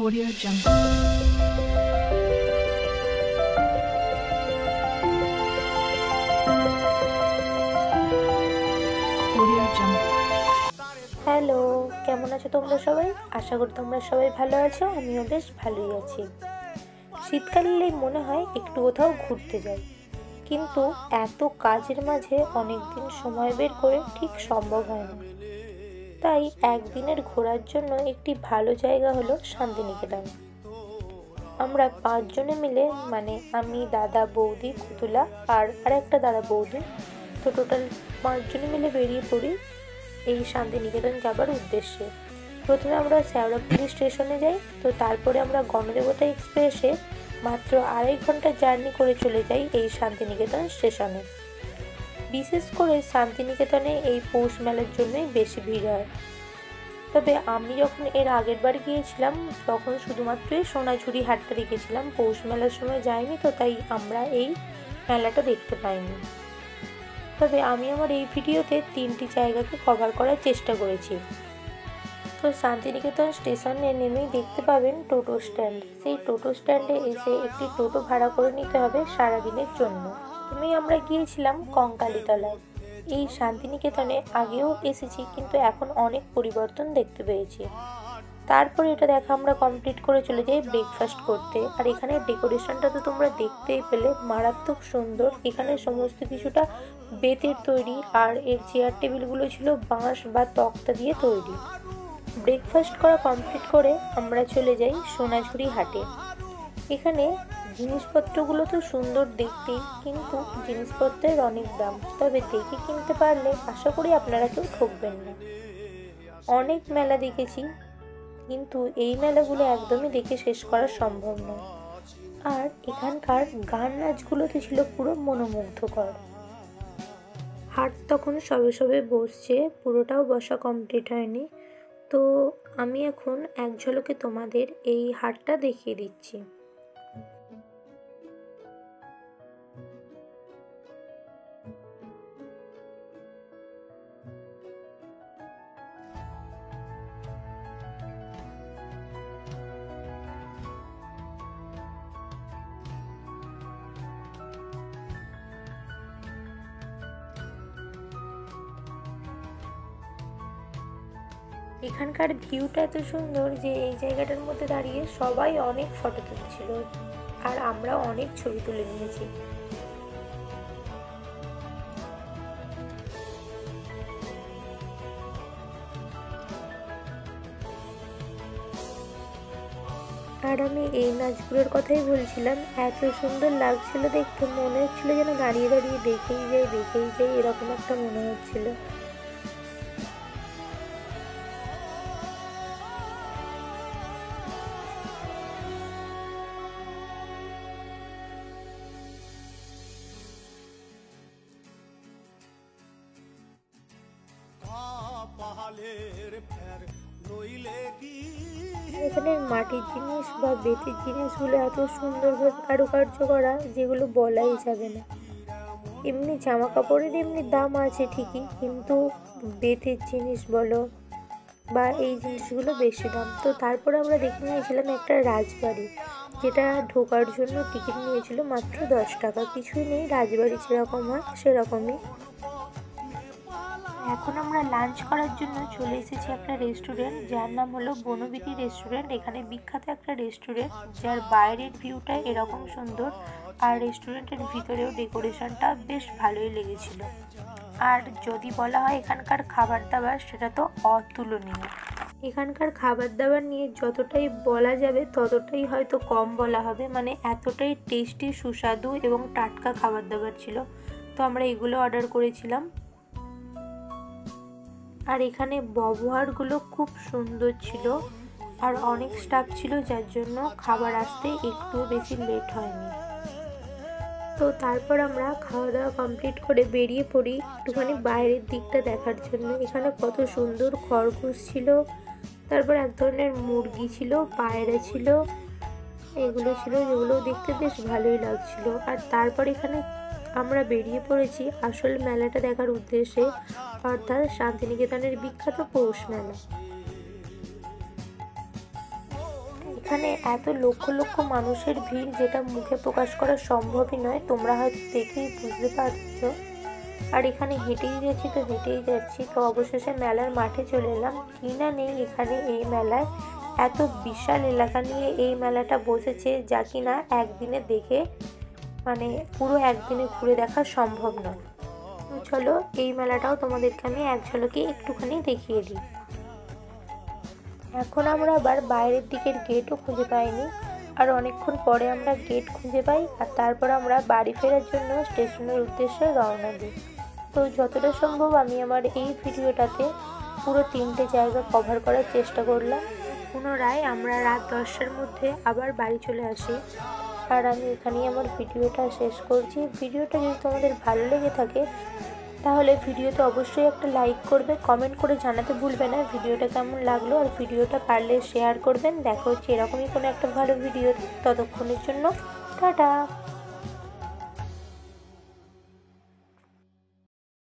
Audio Jungle. Hello, কেমন আছো তোমরা সবাই? আশা করি তোমরা সবাই ভালো আছো। আমিও বেশ ভালোই আছি। শীতকাল এলেই মনে হয় একটু কোথাও ঘুরতে যাই, কিন্তু এত কাজের মাঝে অনেকদিন সময় বের করে ঠিক সম্ভব হয় না। তাই একদিনের ঘোরার জন্য একটি ভালো জায়গা হলো শান্তিনিকেতন। আমরা 5 জনে মিলে, মানে আমি, দাদা, বৌদি, কুতুলা আর একটা দাদা বৌদি, তো টোটাল 5 জনে মিলে বেরিয়ে পড়ি এই শান্তিনিকেতন যাবার উদ্দেশ্যে। প্রথমে আমরা শেওড়াফুলি স্টেশনে যাই, তো তারপরে আমরা গণদেবতা এক্সপ্রেসে মাত্র 2.5 ঘন্টা জার্নি করে চলে যাই এই শান্তিনিকেতন স্টেশনে। বিশেষ করে শান্তিনিকেতনে এই পৌষ মেলার জন্যই বেশি ভিড় হয়। তবে আমি যখন এর আগের বার গিয়েছিলাম তখন শুধুমাত্রই সোনাঝুরি হাটটা দেখেছিলাম, পৌষ মেলার সময় যাইনি, তো তাই আমরা এই মেলাটা দেখতে পাইনি। তবে আমি আমার এই ভিডিওতে 3টি জায়গাকে কভার করার চেষ্টা করেছি। তো শান্তিনিকেতন স্টেশনে নেমেই দেখতে পাবেন টোটো স্ট্যান্ড। সেই টোটো স্ট্যান্ডে এসে একটি টোটো ভাড়া করে নিতে হবে সারাদিনের জন্য। আমরা গিয়েছিলাম কঙ্কালীতলায়। এই শান্তিনিকেতনে আগেও এসেছি, কিন্তু এখন অনেক পরিবর্তন দেখতে পেয়েছি। তারপরে এটা দেখা আমরা কমপ্লিট করে চলে যাই ব্রেকফাস্ট করতে। আর এখানে ডেকোরেশনটা তো তোমরা দেখতেই পেলে, মারাত্মক সুন্দর। এখানে সমস্ত কিছুটা বেতের তৈরি, আর এর চেয়ার টেবিলগুলো ছিল বাঁশ বা তক্তা দিয়ে তৈরি। ব্রেকফাস্ট করা কমপ্লিট করে আমরা চলে যাই সোনাঝুরি হাটে। এখানে জিনিসপত্রগুলো তো সুন্দর দেখতেই, কিন্তু জিনিসপত্রের অনেক দাম। তবে দেখে কিনতে পারলে আশা করি আপনারা কেউ ঠকবেন না। অনেক মেলা দেখেছি, কিন্তু এই মেলাগুলো একদমই দেখে শেষ করা সম্ভব নয়। আর এখানকার গান নাচগুলো তো ছিল পুরো মনোমুগ্ধকর। হাট তখন সবে সবে বসছে, পুরোটাও বসা কমপ্লিট হয়নি। তো আমি এখন এক ঝলকে তোমাদের এই হাটটা দেখিয়ে দিচ্ছি। এখানকার ভিউটা এত সুন্দর যে এই জায়গাটার মধ্যে দাঁড়িয়ে সবাই অনেক ফটো তুলছিল, আর আমরা অনেক ছবি তুলে নিয়েছি। আর আমি এই নাচগুলোর কথাই বলছিলাম, এত সুন্দর লাগছিল দেখতে, মনে হচ্ছিল যেন দাঁড়িয়ে দাঁড়িয়ে দেখেই যাই এরকম একটা মনে হচ্ছিল। এখানে মাটির জিনিস বা বেতের জিনিসগুলো এত সুন্দরভাবে কারুকার্য করা, যেগুলো বলাই যাবে না। এমনি জামা কাপড়ের এমনি দাম আছে ঠিকই, কিন্তু বেতের জিনিস বলো বা এই জিনিসগুলো বেশি দাম। তো তারপরে আমরা দেখে নিয়েছিলাম একটা রাজবাড়ি, যেটা ঢোকার জন্য টিকিট নিয়েছিল মাত্র 10 টাকা। কিছুই নেই, রাজবাড়ি যেরকম হয় সেরকমই। এখন আমরা লাঞ্চ করার জন্য চলে এসেছি একটা রেস্টুরেন্ট, যার নাম হলো বনবিথি রেস্টুরেন্ট। এখানে বিখ্যাত একটা রেস্টুরেন্ট, যার বাইরের ভিউটা এরকম সুন্দর, আর রেস্টুরেন্টের ভিতরেও ডেকোরেশনটা বেশ ভালোই লেগেছিল। আর যদি বলা হয় এখানকার খাবার দাবার, সেটা তো অতুলনীয়। এখানকার খাবার দাবার নিয়ে যতটাই বলা যাবে ততটাই হয়তো কম বলা হবে, মানে এতটাই টেস্টি, সুস্বাদু এবং টাটকা খাবার দাবার ছিল। তো আমরা এগুলো অর্ডার করেছিলাম। আর এখানে ব্যবহারগুলো খুব সুন্দর ছিল, আর অনেক স্টাফ ছিল, যার জন্য খাবার আসতে একটু বেশি লেট হয়নি। তো তারপর আমরা খাওয়া দাওয়া কমপ্লিট করে বেরিয়ে পড়ি একটুখানি বাইরের দিকটা দেখার জন্য। এখানে কত সুন্দর খরগোশ ছিল, তারপর এক ধরনের মুরগি ছিল, পায়রা ছিল, এগুলো ছিল, যেগুলো দেখতে বেশ ভালোই লাগছিল। আর তারপর এখানে আমরা বেরিয়ে পড়েছি আসল মেলাটা দেখার উদ্দেশ্যে, অর্থাৎ শান্তিনিকেতনের বিখ্যাত পৌষ মেলা। এখানে এত লক্ষ লক্ষ মানুষের ভিড় যেটা মুখে প্রকাশ করা সম্ভবই নয়, তোমরা হয়তো দেখেই বুঝতে পারছো। আর এখানে হেঁটেই যাচ্ছি তো অবশেষে মেলার মাঠে চলে এলাম। কি না নেই এখানে এই মেলায়, এত বিশাল এলাকা নিয়ে এই মেলাটা বসেছে যা কিনা একদিনে দেখে পুরো একদিনে ঘুরে দেখা সম্ভব নয়। চলো এই মেলাটাও তোমাদেরকে আমি এক ঝলকে একটুখানি দেখিয়ে দিই। এখন আমরা আবার বাইরের দিকের গেটও খুঁজে পাইনি, আর অনেকক্ষণ পরে আমরা গেট খুঁজে পাই, আর তারপর আমরা বাড়ি ফেরার জন্য স্টেশনের উদ্দেশ্যে রওনা দিই। তো যতটা সম্ভব আমি আমার এই ভিডিওটাতে পুরো 3টে জায়গা কভার করার চেষ্টা করলাম। পুনরায় আমরা রাত 10টার মধ্যে আবার বাড়ি চলে আসি, আর আমি এখানেই আমার ভিডিওটা শেষ করছি। ভিডিওটা যদি তোমাদের ভালো লেগে থাকে তাহলে ভিডিওতে অবশ্যই একটা লাইক করবে, কমেন্ট করে জানাতে ভুলবে না ভিডিওটা কেমন লাগলো, আর ভিডিওটা পারলে শেয়ার করবেন। দেখা হচ্ছে এরকমই কোনো একটা ভালো ভিডিও, ততক্ষণের জন্য টাটা।